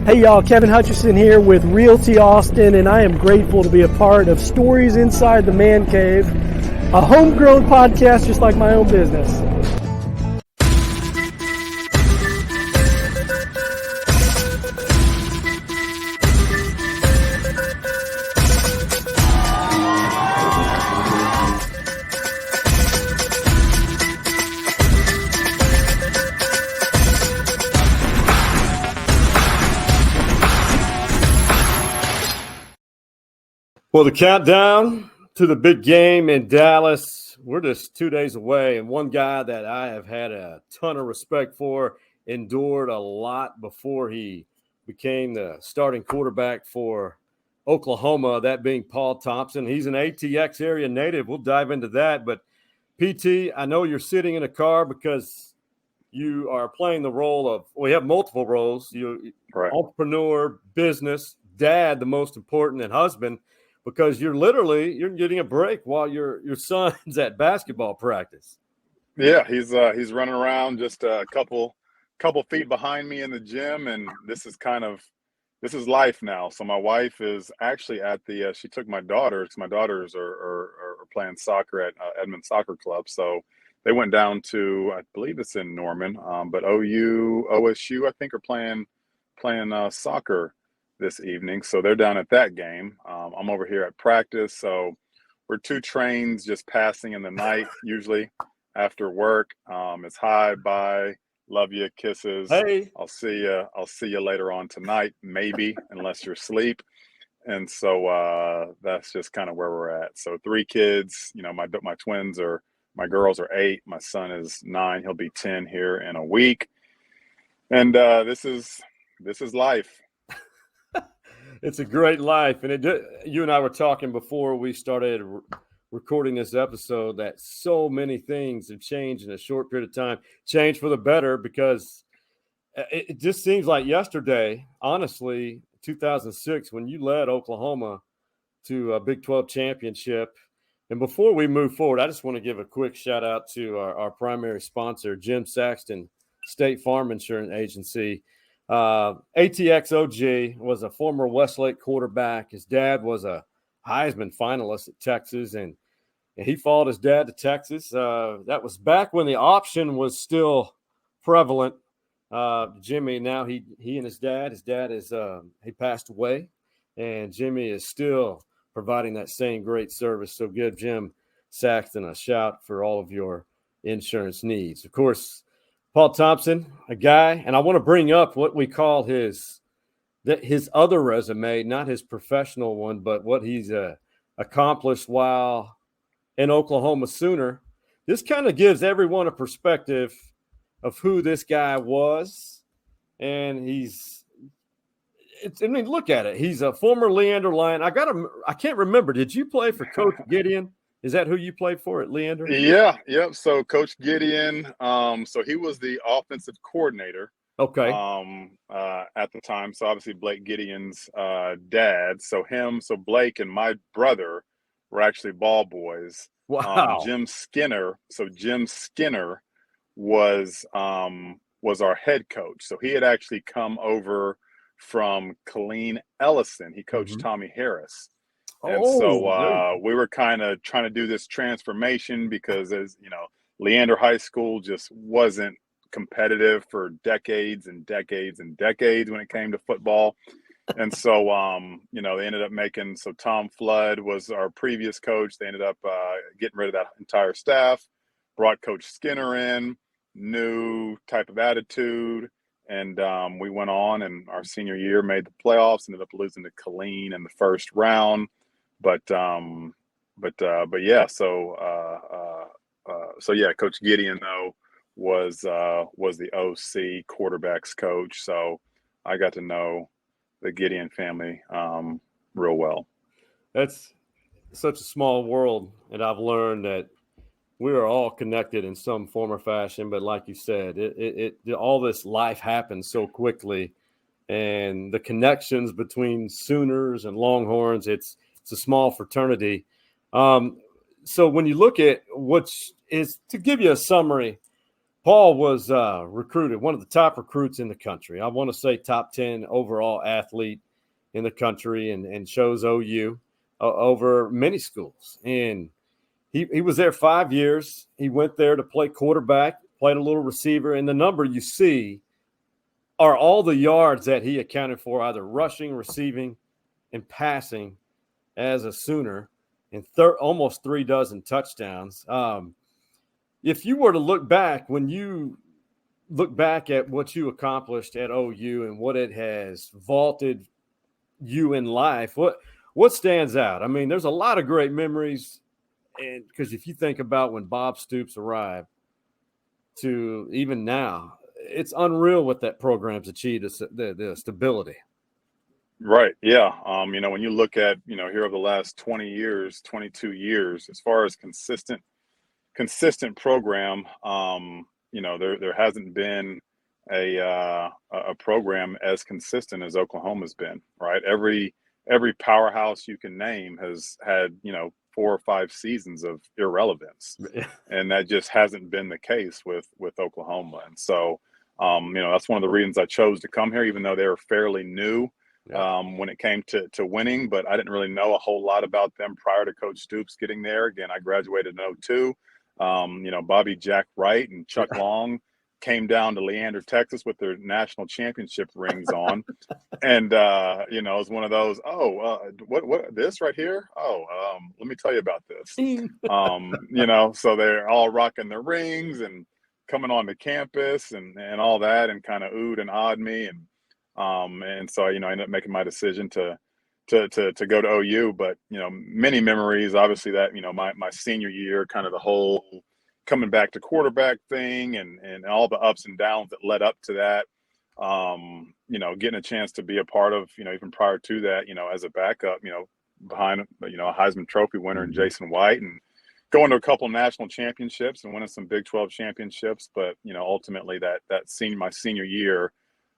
Hey y'all, Kevin Hutchison here with Realty Austin, and I am grateful to be a part of Stories Inside the Man Cave, a homegrown podcast just like my own business. Well, the countdown to the big game in Dallas, we're just 2 days away. And one guy that I have had a ton of respect for, endured a lot before he became the starting quarterback for Oklahoma, that being Paul Thompson. He's an ATX area native. We'll dive into that. But, PT, I know you're sitting in a car because you are playing the role of – we have multiple roles. You Right. Entrepreneur, business, dad, the most important, and husband – because you're getting a break while your son's at basketball practice. Yeah, he's running around just a couple feet behind me in the gym, and this is life now. So my wife is actually at the she took my daughter, because my daughters are playing soccer at Edmond Soccer Club. So they went down to, I believe it's in Norman, but OSU I think are playing soccer this evening, so they're down at that game. I'm over here at practice, so we're two trains just passing in the night, usually after work. It's hi, bye, love you, kisses. Hey, I'll see you later on tonight, maybe, unless you're asleep. And so that's just kind of where we're at. So 3 kids, my girls are 8, my son is 9, he'll be 10 here in a week, and this is life. it's a great life. And you and I were talking before we started recording this episode that so many things have changed in a short period of time, changed for the better, because it just seems like yesterday, honestly, 2006, when you led Oklahoma to a Big 12 championship. And before we move forward, I just want to give a quick shout out to our primary sponsor, Jim Saxton, State Farm Insurance Agency. ATX OG was a former Westlake quarterback. His dad was a Heisman finalist at Texas, and he followed his dad to Texas. That was back when the option was still prevalent. Jimmy, now he and his dad is he passed away, and Jimmy is still providing that same great service. So give Jim Saxton a shout for all of your insurance needs. Of course, Paul Thompson, a guy, and I want to bring up what we call his other resume, not his professional one, but what he's accomplished while in Oklahoma Sooner. This kind of gives everyone a perspective of who this guy was, and look at it. He's a former Leander Lion. I can't remember. Did you play for Coach Gideon? Is that who you played for at Leander? Yeah, yep. So Coach Gideon, so he was the offensive coordinator. Okay. At the time. So obviously Blake Gideon's dad. So Blake and my brother were actually ball boys. Wow. Jim Skinner was our head coach. So he had actually come over from Killeen Ellison. He coached Tommy Harris. And so we were kind of trying to do this transformation because, as you know, Leander High School just wasn't competitive for decades and decades and decades when it came to football. And so, they ended up so Tom Flood was our previous coach. They ended up getting rid of that entire staff, brought Coach Skinner in, new type of attitude. And we went on, and our senior year made the playoffs, ended up losing to Killeen in the first round. But yeah, so yeah, Coach Gideon though was the OC quarterbacks coach. So I got to know the Gideon family real well. That's such a small world, and I've learned that we are all connected in some form or fashion. But like you said, it all this life happens so quickly, and the connections between Sooners and Longhorns, it's a small fraternity. So when you look at to give you a summary, Paul was recruited, one of the top recruits in the country. I want to say top 10 overall athlete in the country, and chose OU over many schools. And he was there 5 years. He went there to play quarterback, played a little receiver, and the number you see are all the yards that he accounted for, either rushing, receiving, and passing as a Sooner, and almost 3 dozen touchdowns. If you were to look back, when you look back at what you accomplished at OU and what it has vaulted you in life, what stands out? I mean, there's a lot of great memories, and because if you think about when Bob Stoops arrived to even now, it's unreal what that program's achieved, the stability. Right. Yeah. When you look at, here over the last 20 years, 22 years, as far as consistent program, there hasn't been a program as consistent as Oklahoma's been, right? Every powerhouse you can name has had, 4 or 5 seasons of irrelevance. And that just hasn't been the case with Oklahoma. And so, that's one of the reasons I chose to come here, even though they were fairly new when it came to winning, but I didn't really know a whole lot about them prior to Coach Stoops getting there. Again, I graduated in 2002. Bobby Jack Wright and Chuck Long came down to Leander, Texas with their national championship rings on. And, it was one of those, what this right here? Let me tell you about this. So they're all rocking their rings and coming onto campus and all that, and kind of oohed and awed me. And so, I ended up making my decision to go to OU, but, many memories, obviously that, my senior year, kind of the whole coming back to quarterback thing and all the ups and downs that led up to that, getting a chance to be a part of, even prior to that, as a backup, behind, a Heisman Trophy winner in Jason White, and going to a couple of national championships and winning some Big 12 championships. But, ultimately my senior year,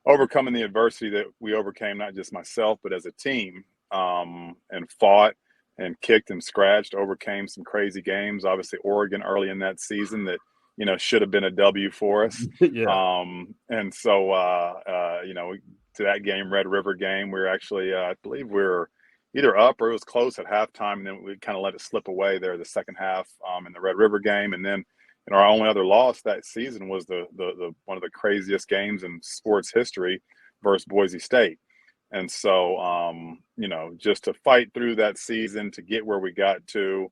overcoming the adversity that we overcame, not just myself, but as a team, and fought and kicked and scratched, overcame some crazy games. Obviously, Oregon early in that season that, should have been a W for us. And so, to that game, Red River game, we were actually, I believe we were either up or it was close at halftime, and then we kind of let it slip away there the second half in the Red River game. And then, our only other loss that season was the one of the craziest games in sports history versus Boise State. And so, just to fight through that season, to get where we got to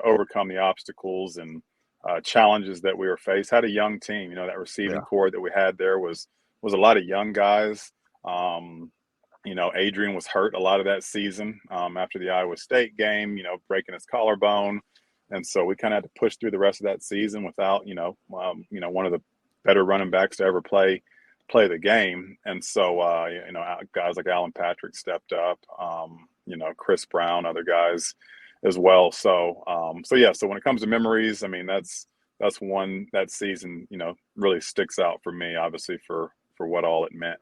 overcome the obstacles and challenges that we were faced. Had a young team, that receiving core that we had there was a lot of young guys. Adrian was hurt a lot of that season after the Iowa State game, breaking his collarbone. And so we kind of had to push through the rest of that season without, one of the better running backs to ever play the game. And so, guys like Alan Patrick stepped up, Chris Brown, other guys as well. So when it comes to memories, I mean, that's one that season, really sticks out for me, obviously for what all it meant.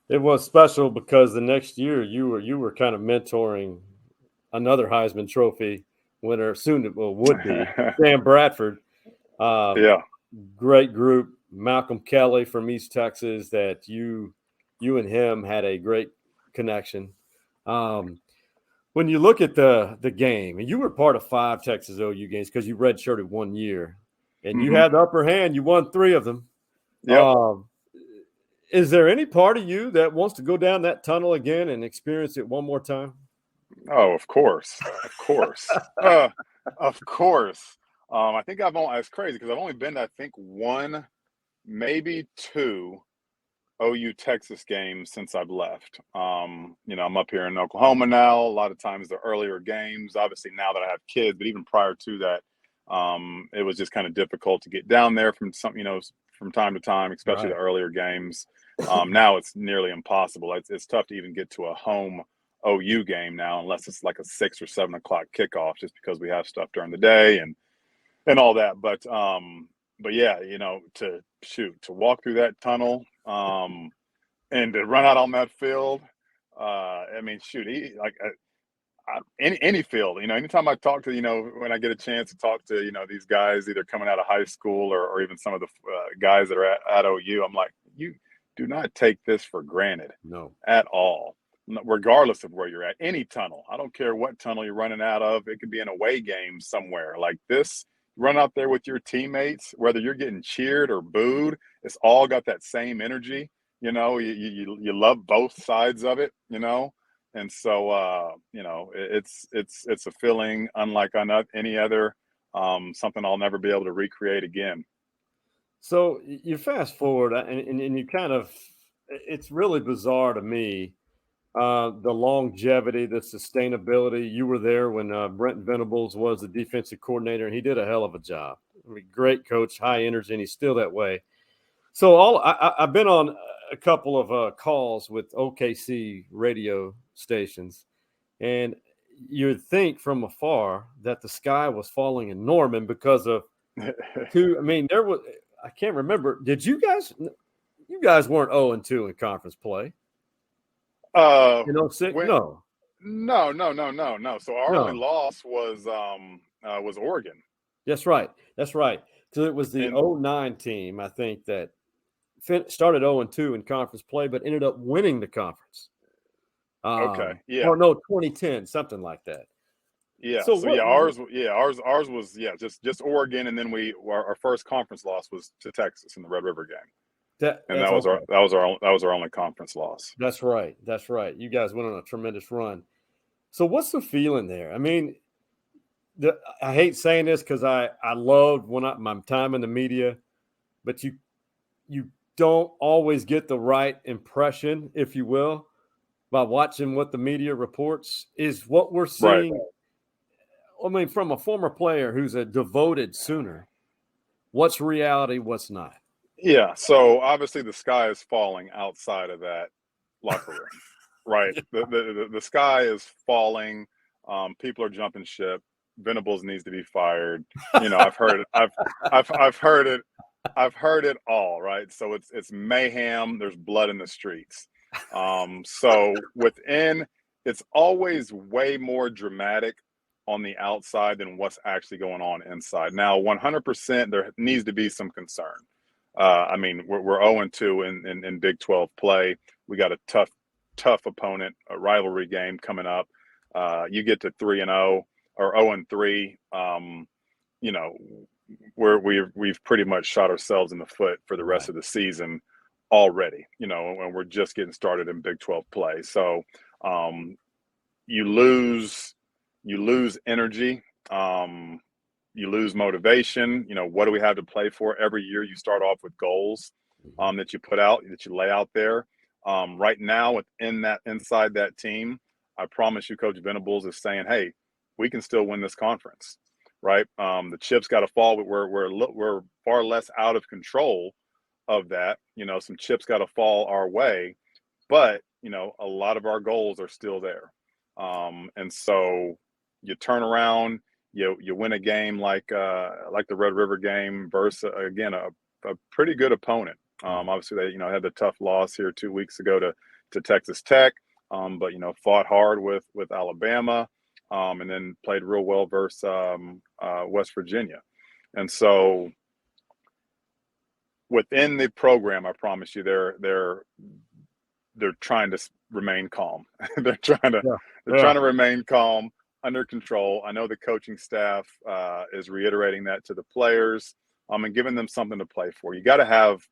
It was special because the next year you were kind of mentoring another Heisman Trophy winner, would be Sam Bradford. Great group. Malcolm Kelly from East Texas, that you and him had a great connection. When you look at the game, and you were part of 5 Texas OU games because you redshirted 1 year, and you had the upper hand. You won 3 of them. Is there any part of you that wants to go down that tunnel again and experience it one more time? Oh, of course. Of course. Of course. I think it's crazy because I've only been to, I think, 1, maybe 2 OU Texas games since I've left. I'm up here in Oklahoma now. A lot of times the earlier games, obviously now that I have kids, but even prior to that, it was just kind of difficult to get down there from time to time, especially the earlier games. Now it's nearly impossible. It's tough to even get to a home OU game now, unless it's like a 6 or 7 o'clock kickoff, just because we have stuff during the day and all that. But yeah, to walk through that tunnel and to run out on that field. any field, anytime I talk to, when I get a chance to talk to, these guys either coming out of high school or even some of the guys that are at OU, I'm like, you do not take this for granted. No. At all, regardless of where you're at. Any tunnel, I don't care what tunnel you're running out of. It could be an away game somewhere like this. Run out there with your teammates, whether you're getting cheered or booed, it's all got that same energy. You love both sides of it, and so it's a feeling unlike any other, something I'll never be able to recreate again. So you fast forward, and you kind of, it's really bizarre to me, the longevity, the sustainability. You were there when Brent Venables was the defensive coordinator, and he did a hell of a job. I mean, great coach, high energy, and he's still that way. So I've been on a couple of calls with OKC radio stations, and you'd think from afar that the sky was falling in Norman because of there was, I can't remember. Did you guys weren't 0-2 in conference play? In 06? No. So our only loss was Oregon. That's right. So it was the 09 team, I think, that started 0-2 in conference play, but ended up winning the conference. Okay. Yeah. Or no, 2010, something like that. Yeah. So ours was just Oregon, and then our first conference loss was to Texas in the Red River game. That was our only conference loss. That's right. You guys went on a tremendous run. So what's the feeling there? I mean, I hate saying this because I loved my time in the media, but you don't always get the right impression, if you will, by watching what the media reports. Is what we're seeing. Right. I mean, from a former player who's a devoted Sooner, what's reality, what's not? Yeah, so obviously the sky is falling outside of that locker room, right? The sky is falling. People are jumping ship. Venables needs to be fired. I've heard it. I've heard it all, right? So it's mayhem. There's blood in the streets. So it's always way more dramatic on the outside than what's actually going on inside. Now, 100%, there needs to be some concern. I mean, we're 0-2 in Big 12 play. We got a tough opponent, a rivalry game coming up. You get to 3-0 or 0-3. We've pretty much shot ourselves in the foot for the rest of the season already. And we're just getting started in Big 12 play. So you lose energy. You lose motivation. What do we have to play for? Every year you start off with goals that you lay out there. Right now, inside that team, I promise you, Coach Venables is saying, hey, we can still win this conference, right? The chips got to fall, but we're far less out of control of that. Some chips got to fall our way, but, a lot of our goals are still there. And so you turn around, you win a game like the Red River game versus, again, a pretty good opponent. Obviously they had the tough loss here 2 weeks ago to Texas Tech, but fought hard with Alabama, and then played real well versus West Virginia. And so within the program, I promise you, they're trying to remain calm. they're trying to remain calm, under control. I know the coaching staff is reiterating that to the players, and giving them something to play for. You got to have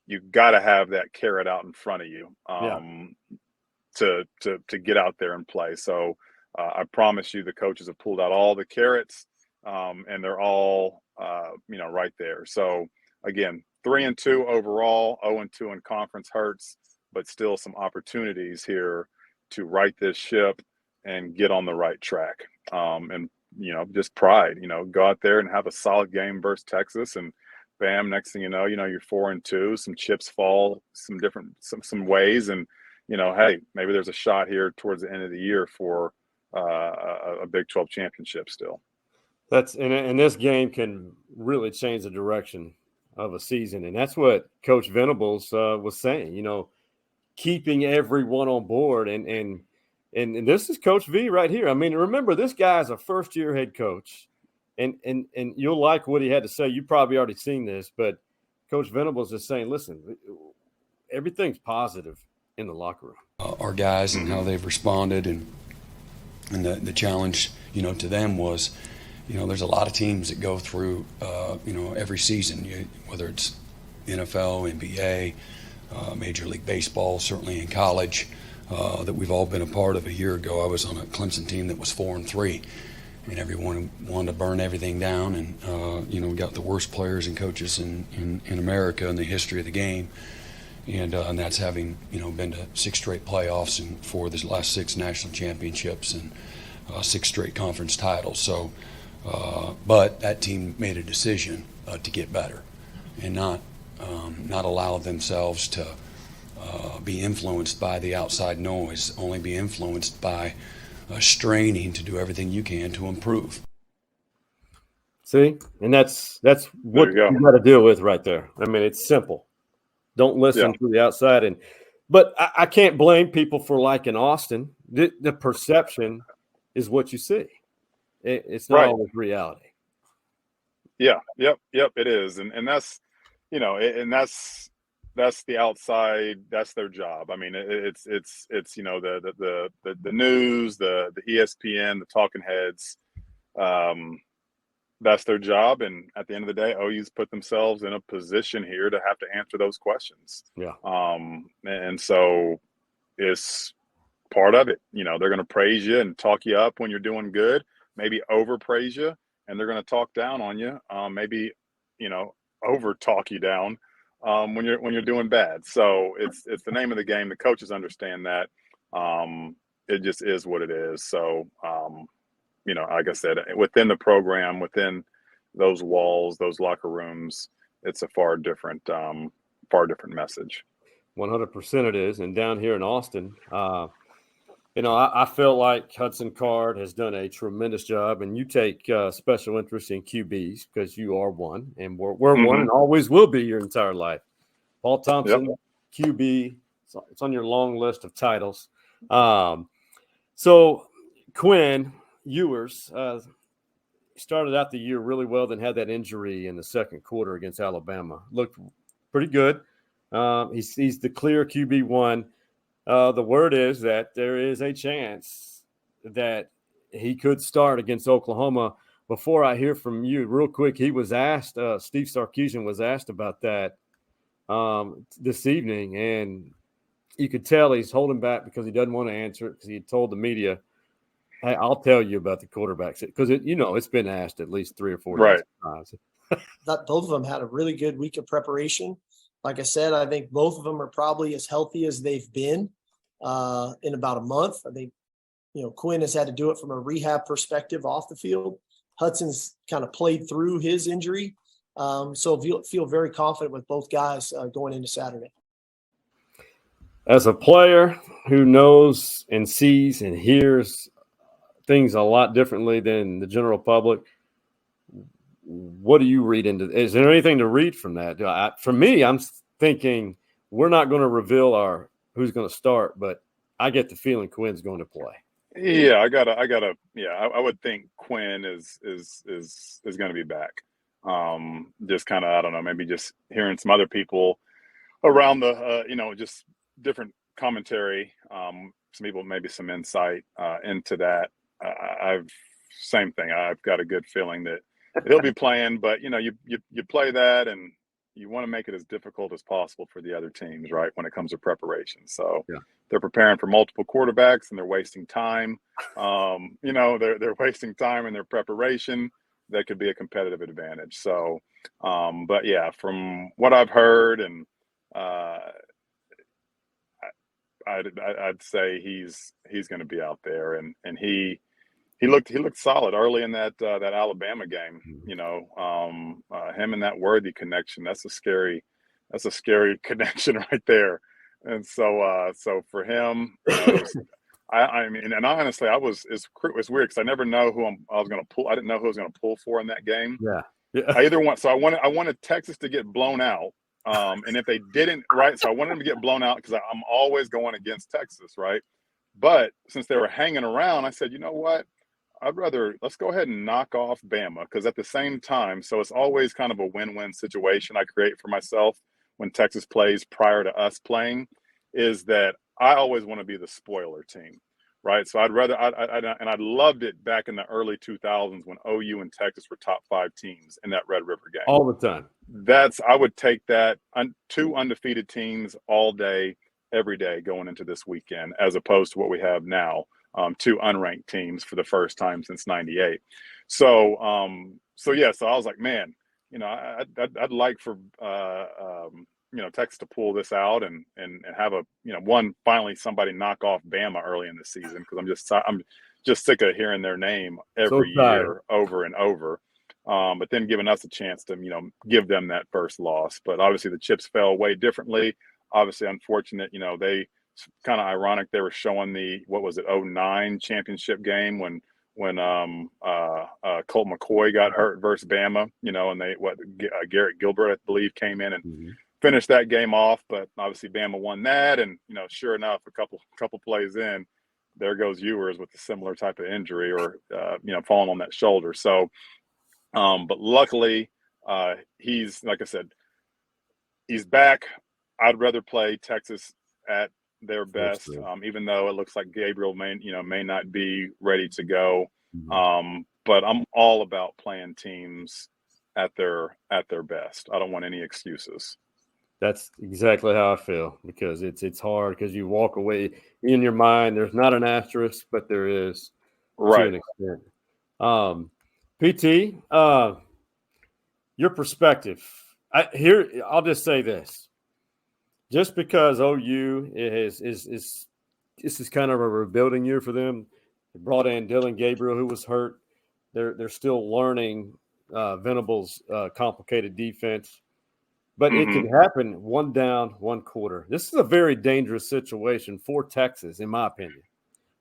that carrot out in front of you to get out there and play. So I promise you, the coaches have pulled out all the carrots, and they're all right there. So again, 3-2 overall, 0-2 in conference hurts, but still some opportunities here to right this ship and get on the right track. And just pride, go out there and have a solid game versus Texas, and bam, next thing you know, you're 4-2, some chips fall some ways, and hey, maybe there's a shot here towards the end of the year for a Big 12 championship still. And this game can really change the direction of a season, and that's what Coach Venables was saying. Keeping everyone on board, and And this is Coach V right here. I mean, remember, this guy's a first-year head coach, and you'll like what he had to say. You've probably already seen this, but Coach Venables is saying, listen, everything's positive in the locker room. Our guys and how they've responded, and the challenge, to them was, there's a lot of teams that go through, every season, whether it's NFL, NBA, Major League Baseball, certainly in college, that we've all been a part of. A year ago, I was on a Clemson team that was 4-3, and everyone wanted to burn everything down. And we got the worst players and coaches in America in the history of the game, and that's having been to 6 straight playoffs and 4 of the last 6 national championships and 6 straight conference titles. So, but that team made a decision to get better and not allow themselves to be influenced by the outside noise, only be influenced by straining to do everything you can to improve. See, and that's what you got to deal with right there. I mean, it's simple. Don't listen to the outside. But I can't blame people for liking Austin. The perception is what you see. It's not always reality. Yeah. Yep. It is, and that's and that's the outside. That's their job. I mean, it's the news, the ESPN, the talking heads. That's their job, and at the end of the day, OU's put themselves in a position here to have to answer those questions. Yeah. And so it's part of it. They're going to praise you and talk you up when you're doing good, maybe overpraise you, and they're going to talk down on you, maybe over talk you down when you're doing bad. So it's the name of the game. The coaches understand that. It just is what it is. So like I said, within the program, within those walls, those locker rooms, it's a far different message. 100% it is. And down here in Austin, I feel like Hudson Card has done a tremendous job, and you take special interest in QBs because you are one, and we're one and always will be your entire life. Paul Thompson, QB, it's on your long list of titles. So Quinn Ewers started out the year really well, then had that injury in the second quarter against Alabama. Looked pretty good. He's the clear QB1. The word is that there is a chance that he could start against Oklahoma. Before I hear from you, real quick, he was asked, Steve Sarkisian was asked about that this evening, and you could tell he's holding back because he doesn't want to answer it because he had told the media, hey, I'll tell you about the quarterbacks because it's been asked at least 3 or 4 times. Both of them had a really good week of preparation. Like I said, I think both of them are probably as healthy as they've been in about a month. I think, Quinn has had to do it from a rehab perspective off the field. Hudson's kind of played through his injury. So feel very confident with both guys going into Saturday. As a player who knows and sees and hears things a lot differently than the general public, what do you read into? Is there anything to read from that? For me, I'm thinking we're not going to reveal who's going to start, but I get the feeling Quinn's going to play. Yeah, I would think Quinn is going to be back. Just kind of, I don't know, maybe just hearing some other people around the, just different commentary, some people, maybe some insight into that. Same thing. I've got a good feeling that he'll be playing, but you play that and you want to make it as difficult as possible for the other teams, right? When it comes to preparation. So they're preparing for multiple quarterbacks and they're wasting time. They're wasting time in their preparation. That could be a competitive advantage. So, but yeah, from what I've heard, and I'd say he's going to be out there, and he looked solid early in that Alabama game. Him and that Worthy connection, that's a scary connection right there. And so for him, I mean, and honestly, it's weird because I never know who I was going to pull. I didn't know who I was going to pull for in that game. Yeah. I wanted Texas to get blown out. And if they didn't, right? So I wanted them to get blown out because I'm always going against Texas, right? But since they were hanging around, I said, you know what? Let's go ahead and knock off Bama, because at the same time, so it's always kind of a win-win situation I create for myself when Texas plays prior to us playing, is that I always want to be the spoiler team, right? So I loved it back in the early 2000s when OU and Texas were top 5 teams in that Red River game. All the time. I would take that, 2 undefeated teams all day, every day going into this weekend, as opposed to what we have now. 2 unranked teams for the first time since '98. So I was like, man, I'd like for Texas to pull this out and have finally somebody knock off Bama early in the season, because I'm just sick of hearing their name every year over and over. But then giving us a chance to give them that first loss. But obviously the chips fell way differently. Obviously unfortunate. They. Kind of ironic they were showing the 2009 championship game when Colt McCoy got hurt versus Bama, and Garrett Gilbert, I believe, came in and finished that game off. But obviously Bama won that, and sure enough, a couple plays in, there goes Ewers with a similar type of injury, or falling on that shoulder. So but luckily he's, like I said, he's back. I'd rather play Texas at their best, even though it looks like Gabriel may not be ready to go. But I'm all about playing teams at their best. I don't want any excuses. That's exactly how I feel, because it's hard, because you walk away in your mind. There's not an asterisk, but there is, right, to an extent. PT, your perspective. I'll just say this. Just because OU is this is kind of a rebuilding year for them. They brought in Dylan Gabriel, who was hurt. They're still learning Venable's complicated defense, but it could happen one down, one quarter. This is a very dangerous situation for Texas, in my opinion,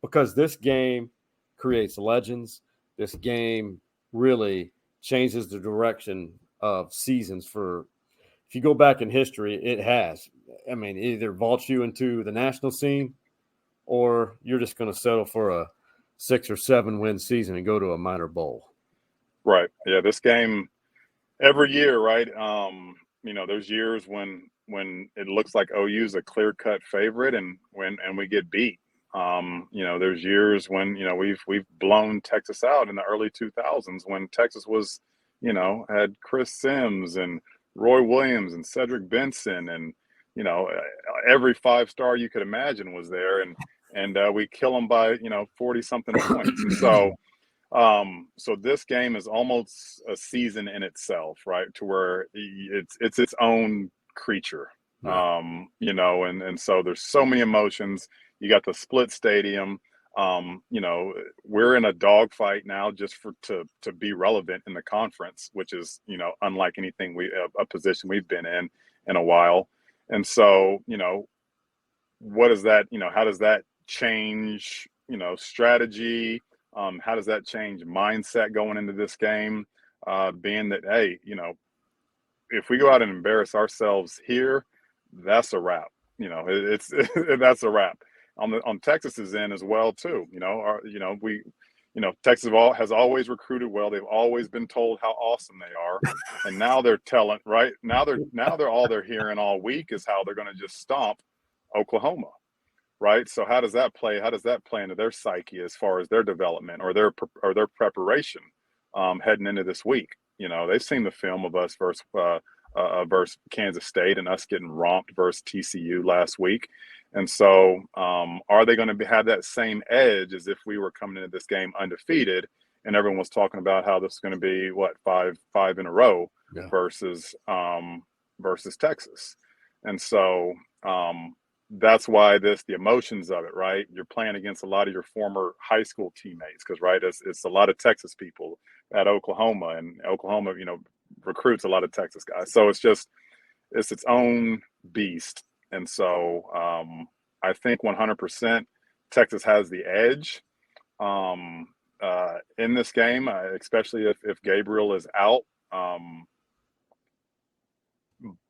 because this game creates legends. This game really changes the direction of seasons for. If you go back in history, it has. I mean, it either vaults you into the national scene, or you're just going to settle for a 6 or 7 win season and go to a minor bowl. Right. Yeah. This game every year, right? There's years when it looks like OU's a clear-cut favorite, and we get beat. There's years when we've blown Texas out in the early 2000s, when Texas was had Chris Sims and Roy Williams and Cedric Benson, and every 5-star you could imagine was there, and we kill them by 40 something points. And so this game is almost a season in itself, right? To where it's its own creature, and so there's so many emotions. You got the split stadium. We're in a dogfight now just to be relevant in the conference, which is, unlike anything a position we've been in a while. And so, what is that, how does that change, strategy? How does that change mindset going into this game? Being that, hey, if we go out and embarrass ourselves here, that's a wrap. That's a wrap. On Texas's end as well too. Texas has always recruited well. They've always been told how awesome they are, and now they're telling now they're all they're hearing all week is how they're going to just stomp Oklahoma, right? So how does that play into their psyche as far as their development or their preparation heading into this week? They've seen the film of us versus Kansas State and us getting romped versus TCU last week. And so are they going to have that same edge as if we were coming into this game undefeated, and everyone was talking about how this is going to be five in a row versus Texas? And so that's why the emotions of it, right? You're playing against a lot of your former high school teammates, because it's a lot of Texas people at Oklahoma, and Oklahoma, recruits a lot of Texas guys. So it's its own beast. And so I think 100% Texas has the edge in this game, especially if Gabriel is out.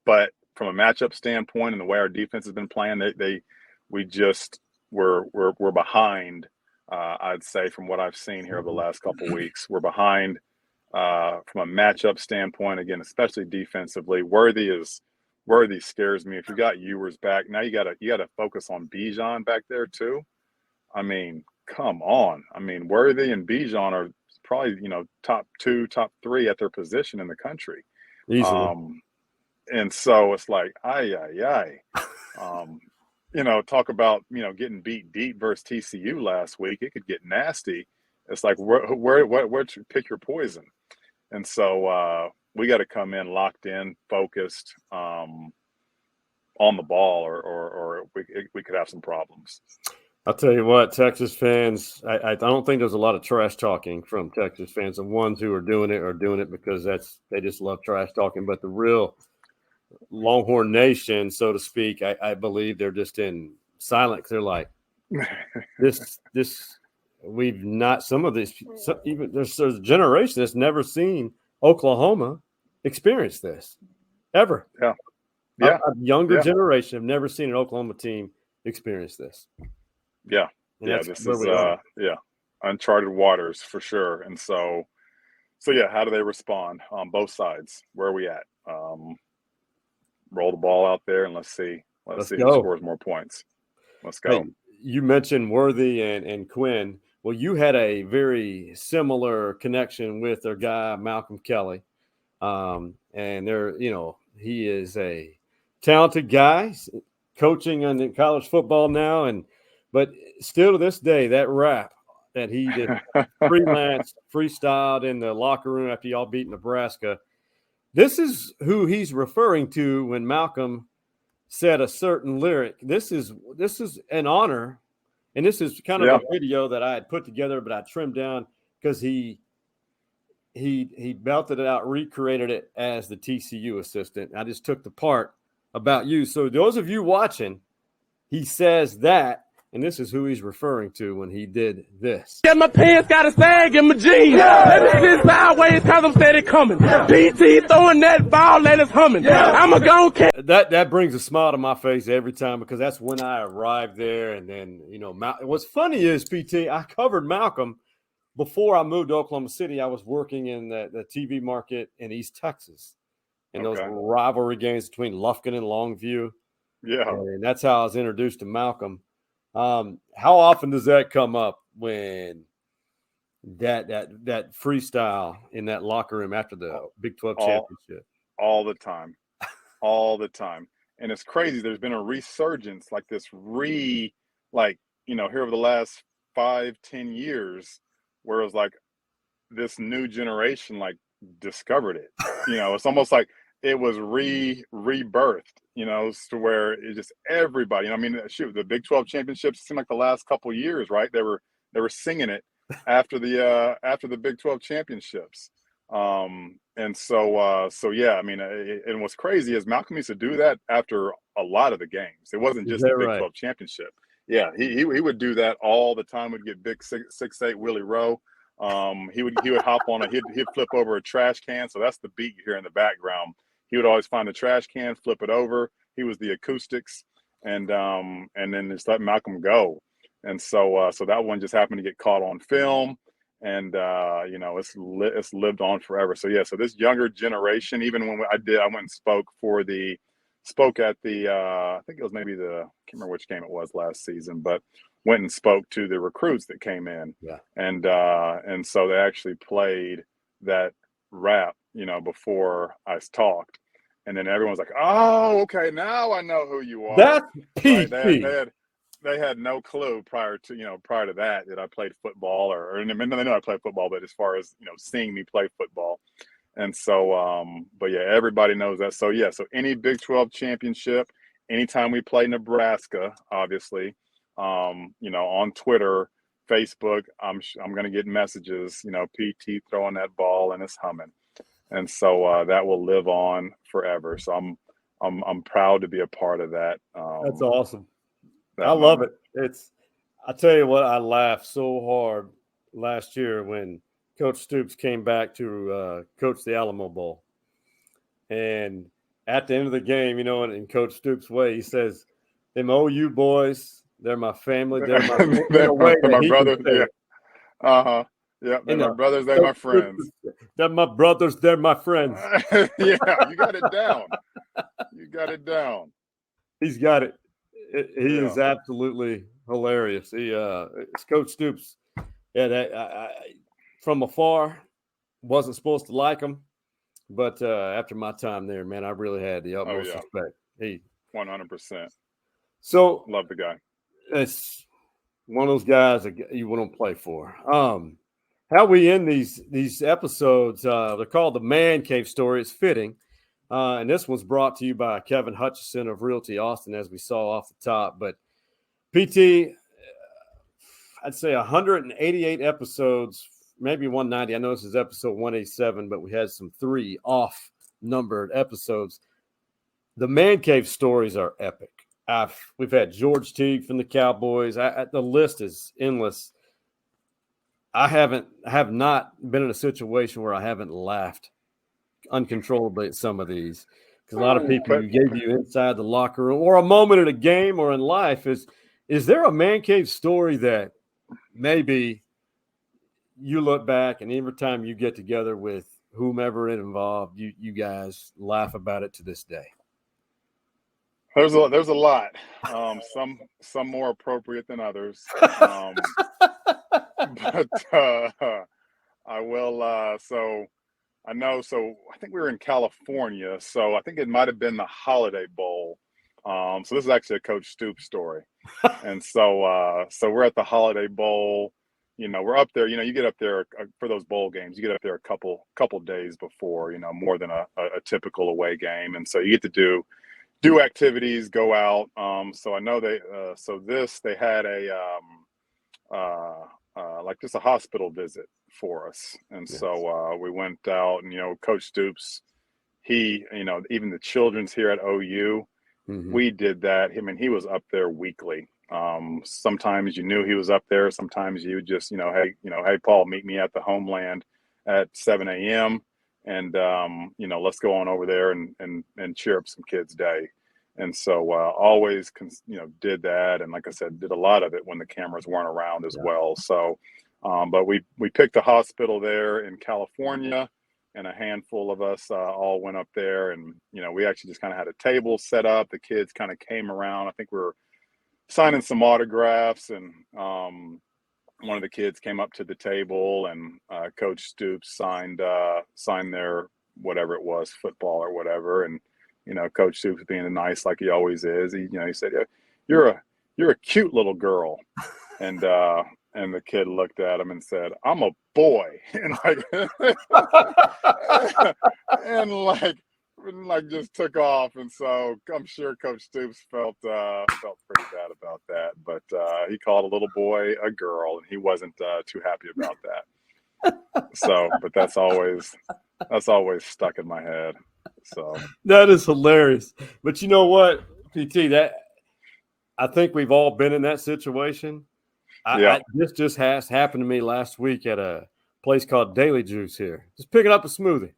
But from a matchup standpoint and the way our defense has been playing, we we're behind. I'd say from what I've seen here over the last couple of weeks, we're behind from a matchup standpoint. Again, especially defensively, Worthy scares me. If you got Ewers back, now you got to focus on Bijan back there too. I mean, come on. I mean, Worthy and Bijan are probably top 2, top 3 at their position in the country. Easily. And so it's like, talk about, getting beat deep versus TCU last week. It could get nasty. It's like, where to pick your poison. And so we got to come in locked in, focused on the ball, or we could have some problems. I'll tell you what, Texas fans, I don't think there's a lot of trash talking from Texas fans. The ones who are doing it because they just love trash talking. But the real Longhorn Nation, so to speak, I believe they're just in silence. They're like, this we've not, some of this, even there's a generation that's never seen Oklahoma experience this ever. Yeah. A younger generation have never seen an Oklahoma team experience this. Yeah. This is uncharted waters for sure. And so how do they respond on both sides? Where are we at? Roll the ball out there and let's see who scores more points. Let's go. Hey, you mentioned Worthy and Quinn. Well, you had a very similar connection with their guy Malcolm Kelly, and he is a talented guy, coaching in college football now, but still to this day, that rap that he did freestyled in the locker room after y'all beat Nebraska. This is who he's referring to when Malcolm said a certain lyric. This is an honor, and this is kind of a video that I had put together, but I trimmed down because he belted it out, recreated it as the TCU assistant. I just took the part about you. So those of you watching, he says that. And this is who he's referring to when he did this. Yeah, my pants got a sag in my jeans. Let me sit sideways because I'm steady coming. PT throwing that ball and it's humming. I'm a gon' catch. That brings a smile to my face every time because that's when I arrived there. And then, what's funny is, PT, I covered Malcolm before I moved to Oklahoma City. I was working in the TV market in East Texas. And those rivalry games between Lufkin and Longview. Yeah. And that's how I was introduced to Malcolm. How often does that come up when that freestyle in that locker room after the Big 12 championship? All the time. All the time. And it's crazy. There's been a resurgence like this here over the last 5-10 years where it was like this new generation discovered it. It's almost like it was rebirthed, to where it just everybody. The Big 12 championships seemed like the last couple of years, right? They were singing it after the Big 12 championships. And what's crazy is Malcolm used to do that after a lot of the games. It wasn't just the Big 12 championship. Yeah, he would do that all the time. Would get big 6'8" Willie Rowe. He would hop on he'd flip over a trash can. So that's the beat you hear in the background. He would always find the trash can, flip it over. He was the acoustics, and then just let Malcolm go. And so that one just happened to get caught on film, and it's lived on forever. So so this younger generation, even when I went and spoke at the I think it was maybe I can't remember which game it was last season, but went and spoke to the recruits that came in, and so they actually played that rap, before I talked. And then everyone's like, "Oh, okay, now I know who you are." That's PT. Right? They had no clue prior to that I played football, or they know I played football, but as far as seeing me play football, and so everybody knows that. So any Big 12 championship, anytime we play Nebraska, obviously, on Twitter, Facebook, I'm going to get messages. PT throwing that ball and it's humming. And so that will live on forever. So I'm proud to be a part of that. That's awesome. I love it. I tell you what, I laughed so hard last year when Coach Stoops came back to coach the Alamo Bowl. And at the end of the game, in Coach Stoops' way, he says, "Them OU boys, They're my family. they're They're my brothers. Yeah. Yeah. They're my brothers. They're my friends. They're my brothers. They're my friends. Yeah, you got it down. You got it down. He's got it. He is absolutely hilarious. It's Coach Stoops. Yeah, I from afar wasn't supposed to like him, but after my time there, man, I really had the utmost respect. 100%. So love the guy. It's one of those guys that you want to play for. How we end these episodes, they're called the Man Cave Story. It's fitting. And this one's brought to you by Kevin Hutchison of Realty Austin, as we saw off the top. But PT, I'd say 188 episodes, maybe 190. I know this is episode 187, but we had some 3 off-numbered episodes. The Man Cave stories are epic. We've had George Teague from the Cowboys. The list is endless. I have not been in a situation where I haven't laughed uncontrollably at some of these, because a lot of people gave you inside the locker room or a moment in a game or in life. Is there a Man Cave story that maybe you look back and every time you get together with whomever it involved, you guys laugh about it to this day? There's a lot. Some more appropriate than others. But I will. So I know. So I think we were in California. So I think it might have been the Holiday Bowl. So this is actually a Coach Stoops story. And so we're at the Holiday Bowl. We're up there. You get up there for those bowl games. You get up there a couple days before. More than a typical away game, and so you get to do activities, go out. So I know they had like just a hospital visit for us. And so we went out and, Coach Stoops, he, even the children's here at OU, we did that. He was up there weekly. Sometimes you knew he was up there. Sometimes you just, hey, Paul, meet me at the Homeland at 7 a.m. And, let's go on over there and cheer up some kids' day. And so always, did that. And like I said, did a lot of it when the cameras weren't around as well. So, but we picked a hospital there in California, and a handful of us all went up there. And, we actually just kind of had a table set up. The kids kind of came around. I think we were signing some autographs, and one of the kids came up to the table, and Coach Stoops signed their whatever it was, football or whatever. And Coach Stoops being nice like he always is, he said, "You're a cute little girl," and the kid looked at him and said, "I'm a boy," and like just took off. And so I'm sure Coach Stoops felt pretty bad about that, but he called a little boy a girl, and he wasn't too happy about that. So, but that's always stuck in my head. So that is hilarious. But you know what, PT, that I think we've all been in that situation. This just has happened to me last week at a place called Daily Juice here. Just picking up a smoothie.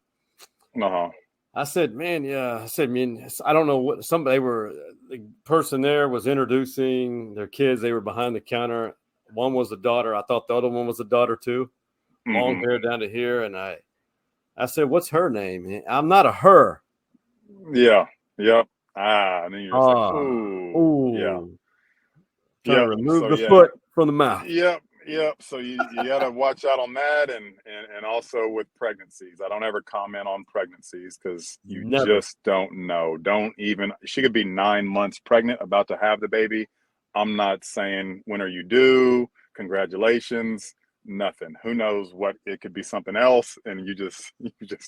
I said, man, I don't know what the person there was introducing their kids. They were behind the counter. One was a daughter. I thought the other one was a daughter too. Long hair down to here. And I said, what's her name? I'm not a her. Yeah. Yep. And then you're just like, ooh. Yeah. Trying to remove the foot from the mouth. Yep. So you got to watch out on that, and also with pregnancies. I don't ever comment on pregnancies because you just don't know. She could be 9 months pregnant, about to have the baby. I'm not saying when are you due, congratulations, nothing. Who knows what, it could be something else, and you just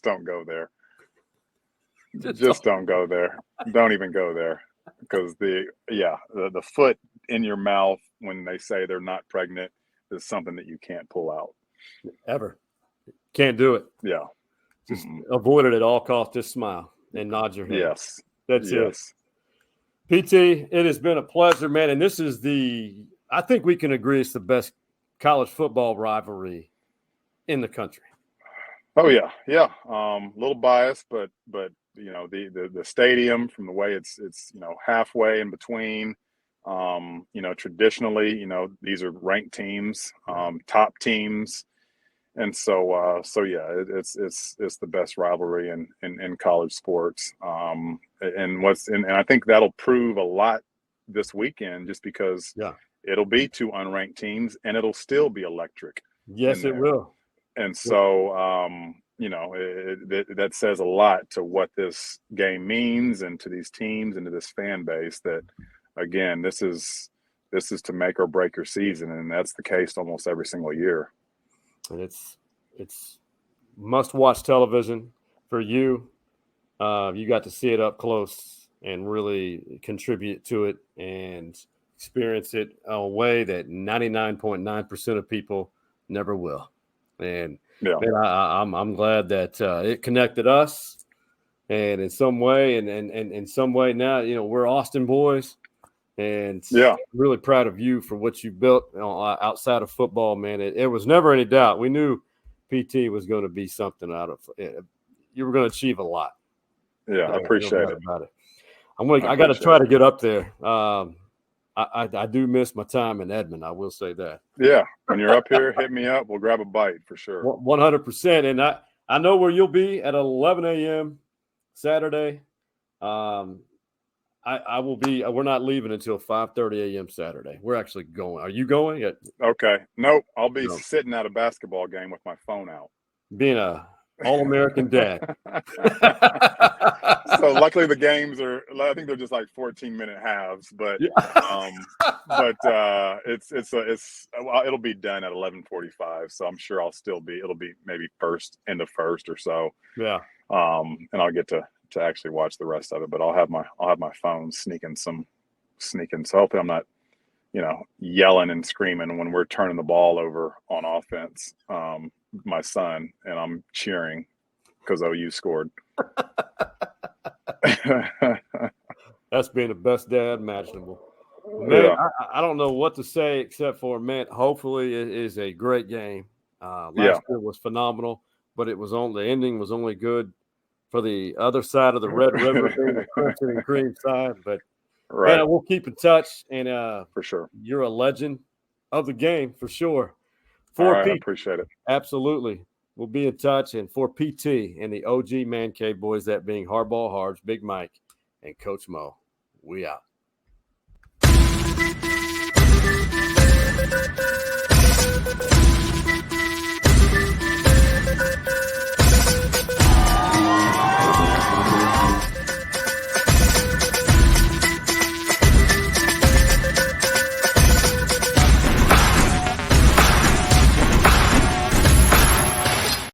don't go there. Just don't go there. Don't even go there, because the foot in your mouth when they say they're not pregnant is something that you can't pull out. Ever. Can't do it. Yeah. Just avoid it at all costs. Just smile and nod your head. Yes. That's it. PT, it has been a pleasure, man. And this is I think we can agree it's the best college football rivalry in the country. Oh yeah. Yeah. Little biased, but the stadium, from the way it's halfway in between, Traditionally, these are ranked teams, top teams. And so it's the best rivalry in college sports. And I think that'll prove a lot this weekend, just because it'll be two unranked teams and it'll still be electric. Yes, it will. And so, that says a lot to what this game means and to these teams and to this fan base, that, again, this is to make or break your season. And that's the case almost every single year. And it's must-watch television for you. You got to see it up close and really contribute to it and experience it a way that 99.9% of people never will. And man, I'm glad that it connected us, and in some way, and in some way now, we're Austin boys, and really proud of you for what you built outside of football, man. It was never any doubt. We knew PT was going to be something out of it. You were going to achieve a lot. Yeah, I appreciate it. About it. I got to try to get up there. I do miss my time in Edmond. I will say that. Yeah, when you're up here, hit me up. We'll grab a bite for sure. 100%. And I know where you'll be at 11 a.m. Saturday. I will be. We're not leaving until 5:30 a.m. Saturday. We're actually going. Are you going? Okay. Nope. I'll be sitting at a basketball game with my phone out. Being a All-American dad. So luckily the games I think they're just like 14-minute halves, but it'll be done at 11:45. So I'm sure it'll be maybe end of first or so. Yeah. And I'll get to actually watch the rest of it, but I'll have my phone sneaking. So hopefully I'm not, yelling and screaming when we're turning the ball over on offense. My son, and I'm cheering because OU scored. That's being the best dad imaginable. Man, I don't know what to say except for, man, hopefully it is a great game. Last year was phenomenal, but the ending was only good for the other side of the Red River, the crimson and cream side. But man, we'll keep in touch, and for sure, you're a legend of the game for sure. I appreciate it. Absolutely. We'll be in touch. And for PT and the OG Man Cave boys, that being Hardball Hards, Big Mike, and Coach Mo, we out.